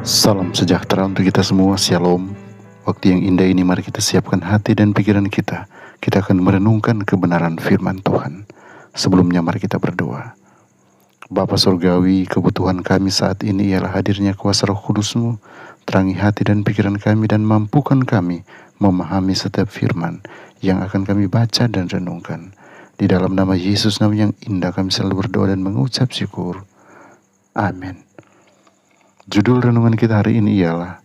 Salam sejahtera untuk kita semua, Shalom. Waktu yang indah ini mari kita siapkan hati dan pikiran kita. Kita akan merenungkan kebenaran firman Tuhan. Sebelumnya mari kita berdoa. Bapa Surgawi, kebutuhan kami saat ini ialah hadirnya kuasa Roh Kudus-Mu. Terangi hati dan pikiran kami dan mampukan kami memahami setiap firman yang akan kami baca dan renungkan. Di dalam nama Yesus, nama yang indah, kami selalu berdoa dan mengucap syukur. Amin. Judul renungan kita hari ini ialah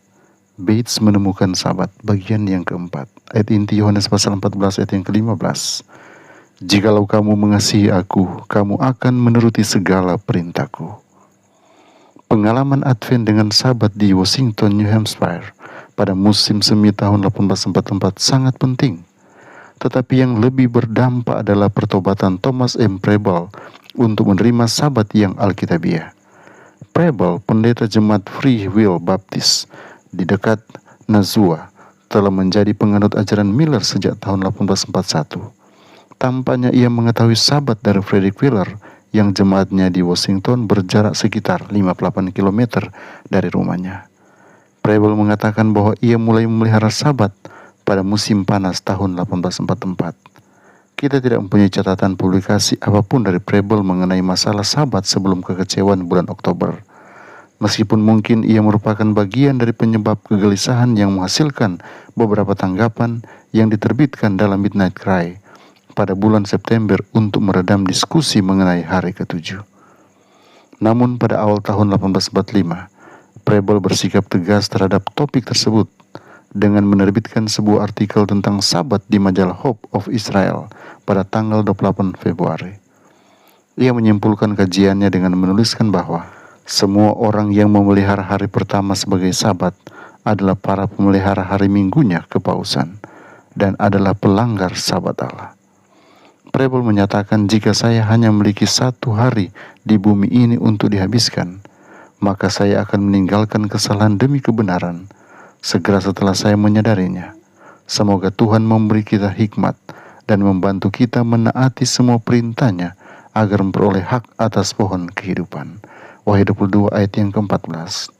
Bates menemukan Sabat, bagian yang keempat. Ayat inti Yohanes pasal 14 ayat yang ke-15. Jikalau kamu mengasihi aku, kamu akan menuruti segala perintahku. Pengalaman Advent dengan Sabat di Washington, New Hampshire pada musim semi tahun 1844 sangat penting. Tetapi yang lebih berdampak adalah pertobatan Thomas M. Preble untuk menerima Sabat yang alkitabiah. Preble, pendeta jemaat Free Will Baptist di dekat Nazua, telah menjadi penganut ajaran Miller sejak tahun 1841. Tampaknya ia mengetahui Sabat dari Frederick Wheeler yang jemaatnya di Washington berjarak sekitar 58 km dari rumahnya. Preble mengatakan bahwa ia mulai memelihara Sabat pada musim panas tahun 1844. Kita tidak mempunyai catatan publikasi apapun dari Preble mengenai masalah Sabat sebelum kekecewaan bulan Oktober. Meskipun mungkin ia merupakan bagian dari penyebab kegelisahan yang menghasilkan beberapa tanggapan yang diterbitkan dalam Midnight Cry pada bulan September untuk meredam diskusi mengenai hari ke-7. Namun pada awal tahun 1845, Preble bersikap tegas terhadap topik tersebut dengan menerbitkan sebuah artikel tentang Sabat di majalah Hope of Israel pada tanggal 28 Februari. Ia menyimpulkan kajiannya dengan menuliskan bahwa semua orang yang memelihara hari pertama sebagai Sabat adalah para pemelihara hari minggunya kepausan dan adalah pelanggar Sabat Allah. Preble menyatakan, jika saya hanya memiliki satu hari di bumi ini untuk dihabiskan, maka saya akan meninggalkan kesalahan demi kebenaran segera setelah saya menyadarinya. Semoga Tuhan memberi kita hikmat dan membantu kita menaati semua perintah-Nya agar memperoleh hak atas pohon kehidupan. Wahyu 22 ayat yang ke-14.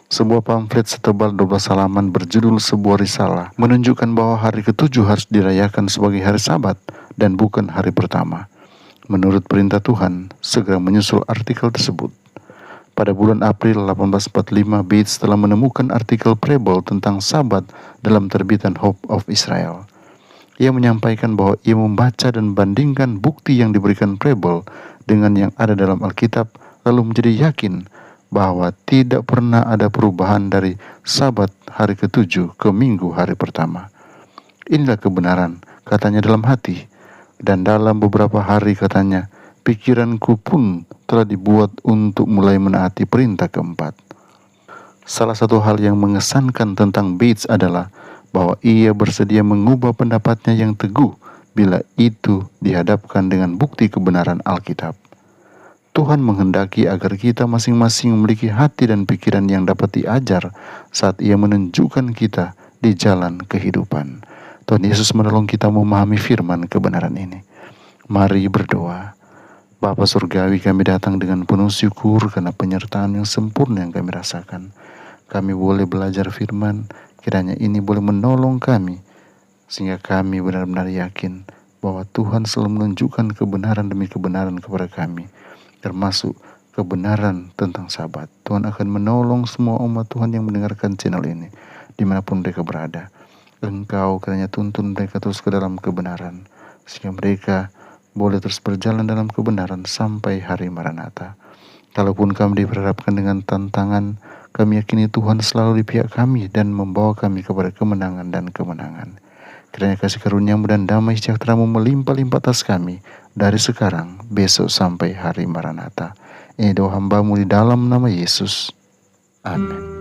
Sebuah pamflet setebal 12 halaman berjudul Sebuah Risalah menunjukkan bahwa hari ke-7 harus dirayakan sebagai hari Sabat dan bukan hari pertama. Menurut perintah Tuhan, segera menyusul artikel tersebut. Pada bulan April 1845, Bates telah menemukan artikel Preble tentang Sabat dalam terbitan Hope of Israel. Ia menyampaikan bahwa ia membaca dan membandingkan bukti yang diberikan Preble dengan yang ada dalam Alkitab, lalu menjadi yakin bahwa tidak pernah ada perubahan dari Sabat hari ke-7 ke Minggu hari pertama. Inilah kebenaran, katanya dalam hati, dan dalam beberapa hari, katanya, pikiranku pun telah dibuat untuk mulai menaati perintah keempat. Salah satu hal yang mengesankan tentang Bates adalah bahwa ia bersedia mengubah pendapatnya yang teguh bila itu dihadapkan dengan bukti kebenaran Alkitab. Tuhan menghendaki agar kita masing-masing memiliki hati dan pikiran yang dapat diajar saat Ia menunjukkan kita di jalan kehidupan. Tuhan Yesus menolong kita memahami firman kebenaran ini. Mari berdoa. Bapa Surgawi, kami datang dengan penuh syukur karena penyertaan yang sempurna yang kami rasakan. Kami boleh belajar firman, kiranya ini boleh menolong kami, sehingga kami benar-benar yakin bahwa Tuhan selalu menunjukkan kebenaran demi kebenaran kepada kami, termasuk kebenaran tentang Sabat. Tuhan akan menolong semua umat Tuhan yang mendengarkan channel ini, dimanapun mereka berada. Engkau kiranya tuntun mereka terus ke dalam kebenaran, sehingga mereka boleh terus berjalan dalam kebenaran sampai hari Maranatha. Kalaupun kami diperhadapkan dengan tantangan, kami yakini Tuhan selalu di pihak kami dan membawa kami kepada kemenangan dan kemenangan. Kiranya kasih karunia-Mu dan damai sejahtera-Mu melimpah-limpah atas kami dari sekarang, besok sampai hari Maranatha. Ini doa hamba-Mu di dalam nama Yesus. Amin.